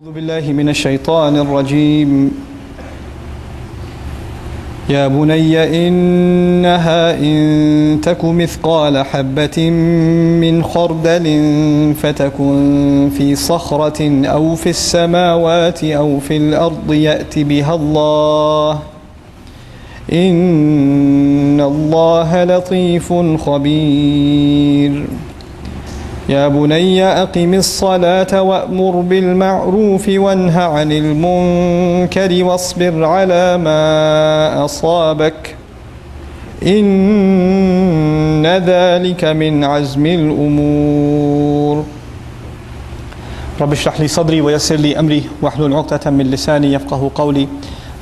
أعوذ بالله من الشيطان الرجيم يا بني إنها إن تك مثقال حبة من خردل فتكن في صخرة أو في السماوات أو في الأرض يأت بها الله إن الله لطيف خبير يا بني أقم الصلاة وأمر بالمعروف وانه عن المنكر واصبر على ما أصابك إن ذلك من عزم الأمور رب اشرح لي صدري ويسر لي أمري واحلل عقدة من لساني يفقه قولي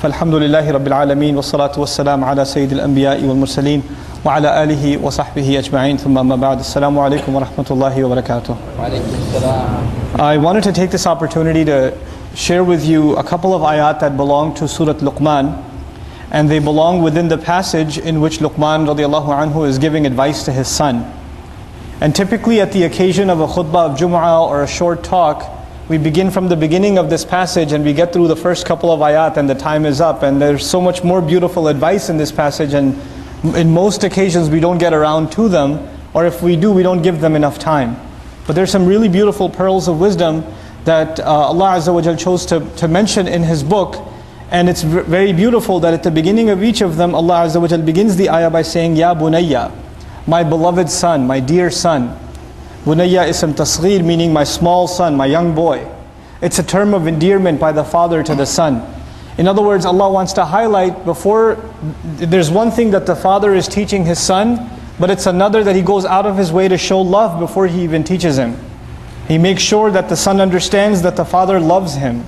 فالحمد لله رب العالمين والصلاة والسلام على سيد الأنبياء والمرسلين وعلى آله وصحبه أجمعين ثم أما بعد السلام عليكم ورحمة الله وبركاته. I wanted to take this opportunity to share with you a couple of ayat that belong to Surah Luqman, and they belong within the passage in which Luqman radiallahu anhu is giving advice to his son. And typically at the occasion of a khutbah of Jum'ah or a short talk, we begin from the beginning of this passage and we get through the first couple of ayat and the time is up, and there's so much more beautiful advice in this passage, and in most occasions we don't get around to them, or if we do, we don't give them enough time. But there's some really beautiful pearls of wisdom that Allah Azza wa Jal chose to mention in His book, and it's very beautiful that at the beginning of each of them Allah Azza wa Jal begins the ayah by saying, Ya Bunayya, my beloved son, my dear son. Bunayya ism tasghir, meaning my small son, my young boy. It's a term of endearment by the father to the son. In other words, Allah wants to highlight before, there's one thing that the father is teaching his son, but it's another that he goes out of his way to show love before he even teaches him. He makes sure that the son understands that the father loves him.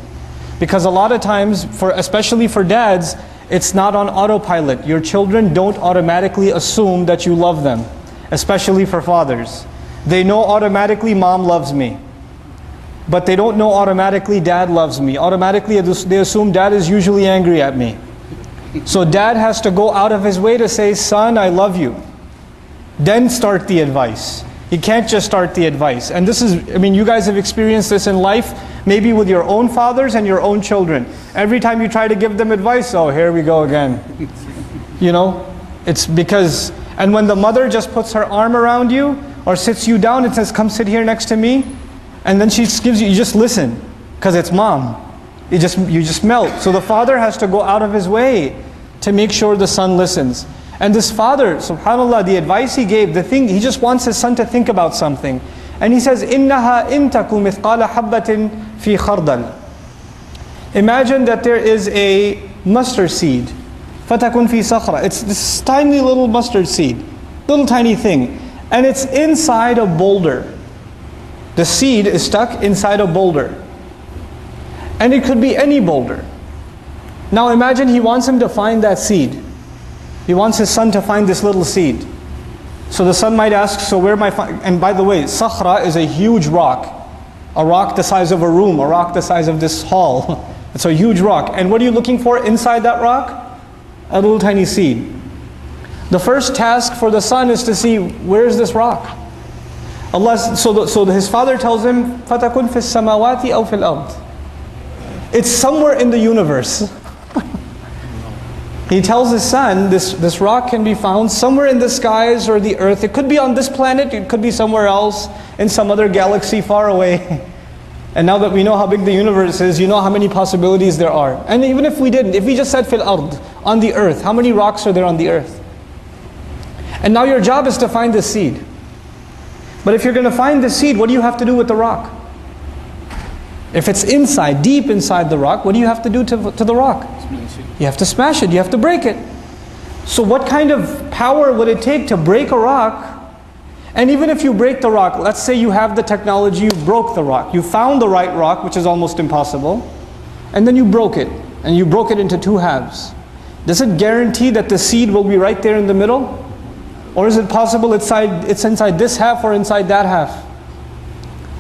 Because a lot of times, especially for dads, it's not on autopilot. Your children don't automatically assume that you love them, especially for fathers. They know automatically mom loves me, but they don't know automatically dad loves me. Automatically they assume dad is usually angry at me. So dad has to go out of his way to say, son, I love you. Then start the advice. He can't just start the advice. And this is, you guys have experienced this in life, maybe with your own fathers and your own children. Every time you try to give them advice, oh, here we go again. It's because, and when the mother just puts her arm around you, or sits you down and says, come sit here next to me, and then she gives you just listen, because it's mom. You just melt. So the father has to go out of his way to make sure the son listens. And this father, subhanAllah, the advice he gave, he just wants his son to think about something. And he says, إِنَّهَا إِن تَكُ مِثْقَالَ حَبَّةٍ فِي خَرْدَلٍ. Imagine that there is a mustard seed. فَتَكُنْ فِي صَخْرَةٍ. It's this tiny little mustard seed, little tiny thing. And it's inside a boulder. The seed is stuck inside a boulder. And it could be any boulder. Now imagine he wants him to find that seed. He wants his son to find this little seed. So the son might ask, so where am I finding? And by the way, sakhra is a huge rock. A rock the size of a room, a rock the size of this hall. It's a huge rock. And what are you looking for inside that rock? A little tiny seed. The first task for the son is to see, where is this rock? So his father tells him, فَتَكُنْ فِي السَّمَاوَاتِ أَوْ فِي الْأَرْضِ. It's somewhere in the universe. He tells his son, this rock can be found somewhere in the skies or the earth. It could be on this planet, it could be somewhere else, in some other galaxy far away. And now that we know how big the universe is, you know how many possibilities there are. And even if we didn't, if we just said fil ard, on the earth, how many rocks are there on the earth? And now your job is to find the seed. But if you're going to find the seed, what do you have to do with the rock? If it's inside, deep inside the rock, what do you have to do to the rock? You have to smash it, you have to break it. So what kind of power would it take to break a rock? And even if you break the rock, let's say you have the technology, you broke the rock. You found the right rock, which is almost impossible, and then you broke it, and you broke it into two halves. Does it guarantee that the seed will be right there in the middle? Or is it possible it's inside this half or inside that half?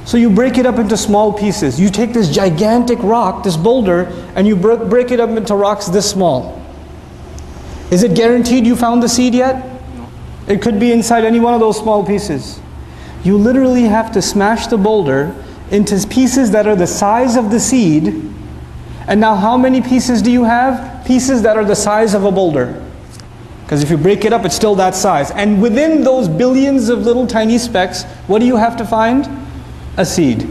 So you break it up into small pieces. You take this gigantic rock, this boulder, and you break it up into rocks this small. Is it guaranteed you found the seed yet? No. It could be inside any one of those small pieces. You literally have to smash the boulder into pieces that are the size of the seed. And now how many pieces do you have? Pieces that are the size of a boulder. Because if you break it up, it's still that size. And within those billions of little tiny specks, what do you have to find? A seed.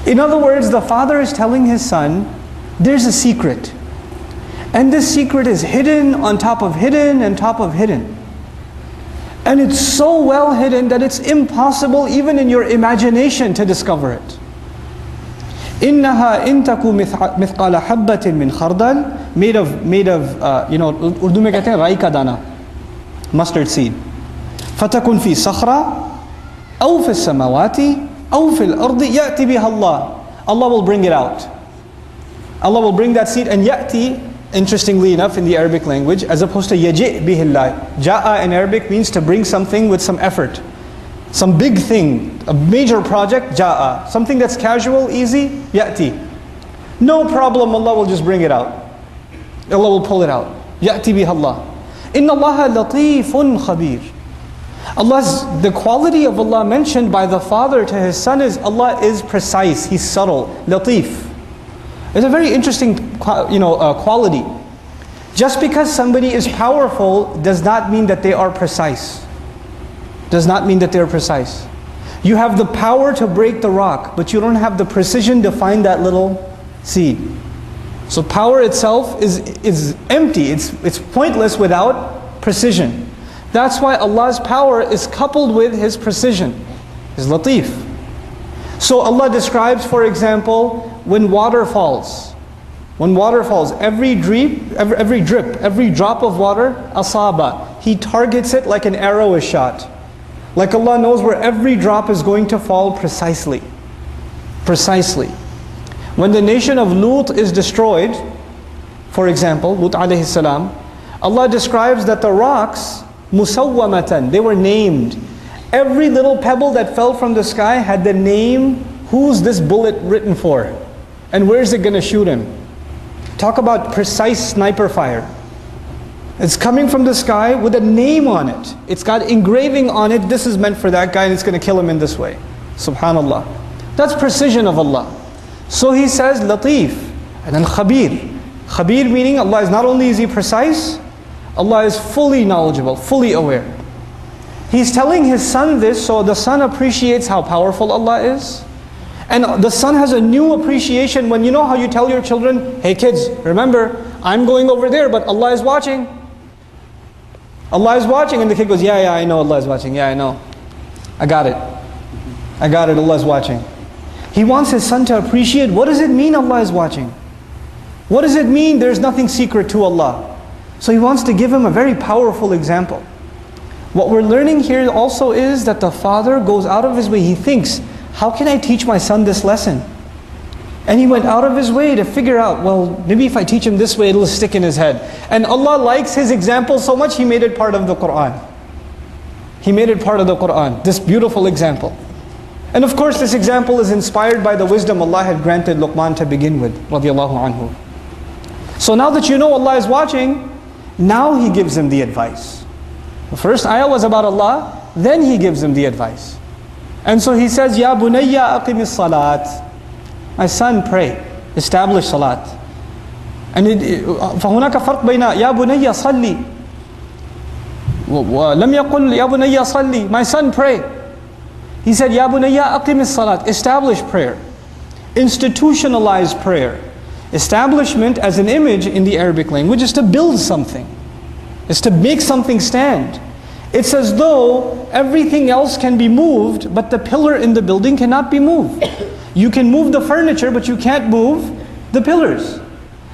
In other words, the father is telling his son, there's a secret. And this secret is hidden on top of hidden and top of hidden. And it's so well hidden that it's impossible even in your imagination to discover it. إِنَّهَا إِن تَكُ مِثْقَالَ حَبَّةٍ مِّنْ خَرْدَلٍ made of Urdu mein kehte hain rai ka dana, mustard seed. فَتَكُنْ فِي صَخْرَةٍ أَوْ فِي السَّمَوَاتِ أَوْ فِي الْأَرْضِ يَأْتِ بِهَا اللَّهُ. Allah will bring it out. Allah will bring that seed, and ya'ti, interestingly enough in the Arabic language, as opposed to yaji' bihillah. Ja'a in Arabic means to bring something with some effort. Some big thing, a major project, ja'a. Something that's casual, easy, ya'ti. No problem, Allah will just bring it out. Allah will pull it out. Ya'ti bihallah. Inna Allaha latifun khabir. The quality of Allah mentioned by the father to his son is Allah is precise, He's subtle, latif. It's a very interesting quality. Just because somebody is powerful does not mean that they are precise. Does not mean that they are precise. You have the power to break the rock, but you don't have the precision to find that little seed. So power itself is empty, it's pointless without precision. That's why Allah's power is coupled with His precision, His latif. So Allah describes, for example, when water falls. When water falls, every drip, every drop of water, asaba, He targets it like an arrow is shot. Like Allah knows where every drop is going to fall precisely. Precisely. When the nation of Lut is destroyed, for example, Lut alayhi salam, Allah describes that the rocks, musawwamatan, they were named. Every little pebble that fell from the sky had the name, who's this bullet written for? And where is it going to shoot him? Talk about precise sniper fire. It's coming from the sky with a name on it. It's got engraving on it, this is meant for that guy and it's going to kill him in this way. Subhanallah. That's precision of Allah. So He says latif and then khabir. Khabir meaning Allah is not only is He precise, Allah is fully knowledgeable, fully aware. He's telling his son this so the son appreciates how powerful Allah is. And the son has a new appreciation when you know how you tell your children, hey kids, remember, I'm going over there, but Allah is watching. Allah is watching, and the kid goes, yeah, I know Allah is watching, yeah, I know. I got it, Allah is watching. He wants his son to appreciate, what does it mean Allah is watching? What does it mean there's nothing secret to Allah? So he wants to give him a very powerful example. What we're learning here also is that the father goes out of his way. He thinks, how can I teach my son this lesson? And he went out of his way to figure out, well, maybe if I teach him this way, it'll stick in his head. And Allah likes his example so much, He made it part of the Qur'an. He made it part of the Qur'an, this beautiful example. And of course, this example is inspired by the wisdom Allah had granted Luqman to begin with, radiyallahu anhu. So now that you know Allah is watching, now He gives him the advice. The first ayah was about Allah, then He gives him the advice. And so He says, Ya bunayya aqimis salat. My son, pray, establish salat. And فهناك فرق بين يا بني صلي ولم يقل يا بني صلي. My son, pray. He said, Ya bunayya aqimis salat. Establish prayer. Institutionalize prayer. Establishment as an image in the Arabic language is to build something. It's to make something stand. It's as though everything else can be moved, but the pillar in the building cannot be moved. You can move the furniture, but you can't move the pillars.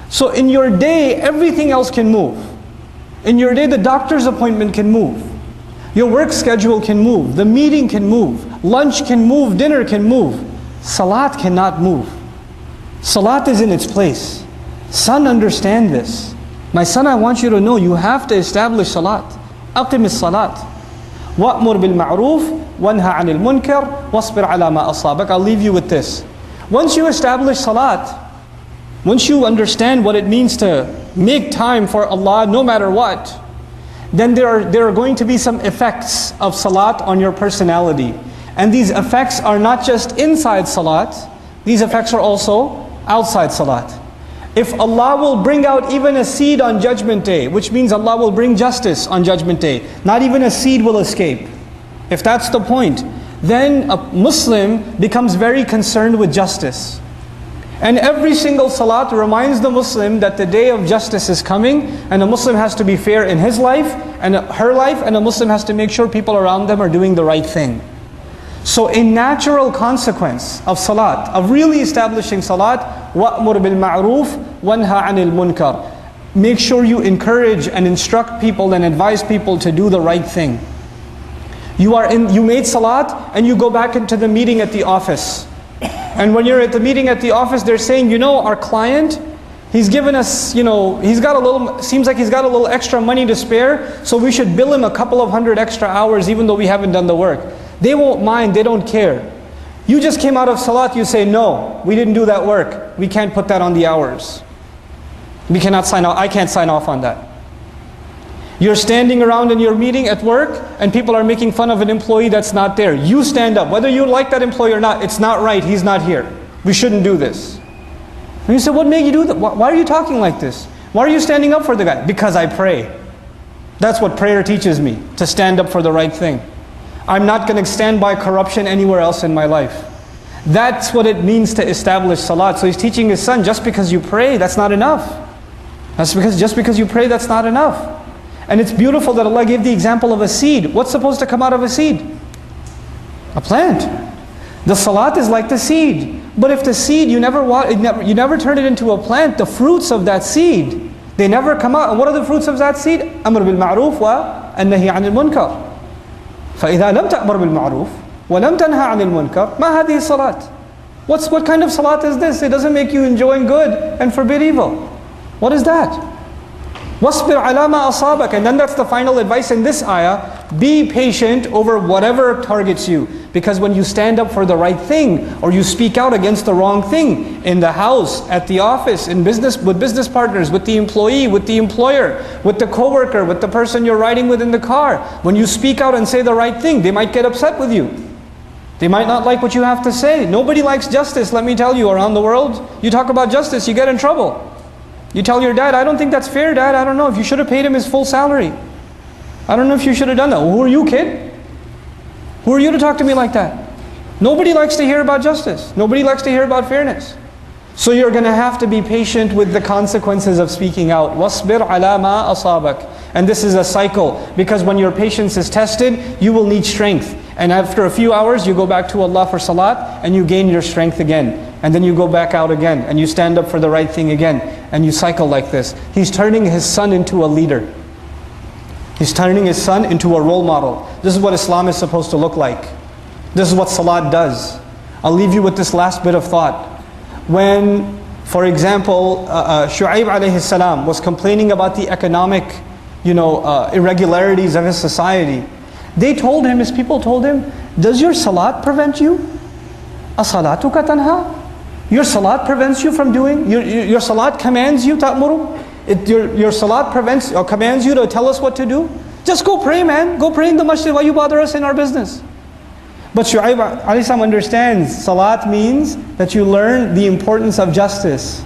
So in your day, everything else can move. In your day, the doctor's appointment can move. Your work schedule can move. The meeting can move. Lunch can move. Dinner can move. Salat cannot move. Salat is in its place. Son, understand this. My son, I want you to know you have to establish salat. أقم الصلاة وأمر بالمعروف وانهى عن المنكر واصبر على ما أصابك. I'll leave you with this. Once you establish salat, once you understand what it means to make time for Allah no matter what, then there are going to be some effects of salat on your personality. And these effects are not just inside salat, these effects are also outside salat. If Allah will bring out even a seed on Judgment Day, which means Allah will bring justice on Judgment Day, not even a seed will escape. If that's the point, then a Muslim becomes very concerned with justice. And every single salat reminds the Muslim that the day of justice is coming, and a Muslim has to be fair in his life and her life, and a Muslim has to make sure people around them are doing the right thing. So a natural consequence of salat, of really establishing salat, وَأْمُرْ بِالْمَعْرُوفِ وَانْهَى عَنِ الْمُنْكَرِ. Make sure you encourage and instruct people and advise people to do the right thing. You made salat and you go back into the meeting at the office. And when you're at the meeting at the office, they're saying, our client, he's given us, seems like he's got a little extra money to spare, so we should bill him a couple of hundred extra hours even though we haven't done the work. They won't mind, they don't care. You just came out of salat, you say, no, we didn't do that work. We can't put that on the hours. We cannot sign off, I can't sign off on that. You're standing around in your meeting at work and people are making fun of an employee that's not there. You stand up, whether you like that employee or not, it's not right, he's not here. We shouldn't do this. And you say, what made you do that? Why are you talking like this? Why are you standing up for the guy? Because I pray. That's what prayer teaches me, to stand up for the right thing. I'm not going to stand by corruption anywhere else in my life. That's what it means to establish salat. So he's teaching his son, just because you pray, that's not enough. Just because you pray, that's not enough. And it's beautiful that Allah gave the example of a seed. What's supposed to come out of a seed? A plant. The salat is like the seed. But if the seed, you never turn it into a plant, the fruits of that seed, they never come out. And what are the fruits of that seed? Amr bil ma'roof wa an-nahy 'anil munkar. فَإِذَا لَمْ تَأْمُرْ بِالْمَعْرُوفِ وَلَمْ تَنْهَى عَنِ الْمُنْكَرِ مَا هَذِهِ الصَّلَاةِ. What kind of salat is this? It doesn't make you enjoin good and forbid evil. What is that? وَاصْبِرْ عَلَى مَا أَصَابَكَ. And then that's the final advice in this ayah. Be patient over whatever targets you. Because when you stand up for the right thing, or you speak out against the wrong thing, in the house, at the office, in business, with business partners, with the employee, with the employer, with the coworker, with the person you're riding with in the car, when you speak out and say the right thing, they might get upset with you. They might not like what you have to say. Nobody likes justice, let me tell you, around the world. You talk about justice, you get in trouble. You tell your dad, I don't think that's fair, Dad. I don't know if you should have paid him his full salary. I don't know if you should have done that. Well, who are you, kid? Who are you to talk to me like that? Nobody likes to hear about justice. Nobody likes to hear about fairness. So you're going to have to be patient with the consequences of speaking out. وَاصْبِرْ عَلَى مَا أَصَابَكَ. And this is a cycle, because when your patience is tested, you will need strength. And after a few hours, you go back to Allah for salat, and you gain your strength again. And then you go back out again, and you stand up for the right thing again. And you cycle like this. He's turning his son into a leader. He's turning his son into a role model. This is what Islam is supposed to look like. This is what salat does. I'll leave you with this last bit of thought. When, for example, Shu'aib alayhi salam was complaining about the economic irregularities of his society, they told him, his people told him, does your salat prevent you? As-salatuka tanha? Your salat prevents you from doing, your salat commands you, ta'muru? Your salat prevents or commands you to tell us what to do? Just go pray, man. Go pray in the masjid. Why you bother us in our business? But Shu'aib alayhi salam understands salat means that you learn the importance of justice.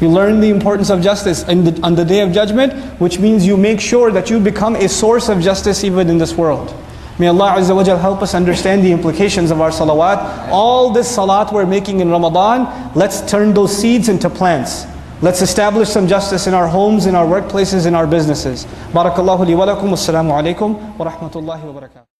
You learn the importance of justice on the Day of Judgment, which means you make sure that you become a source of justice even in this world. May Allah Azza wa Jal help us understand the implications of our salawat. All this salat we're making in Ramadan, let's turn those seeds into plants. Let's establish some justice in our homes, in our workplaces, in our businesses. Barakallahu li wa lakum. Wassalamu alaikum wa rahmatullahi wa barakatuh.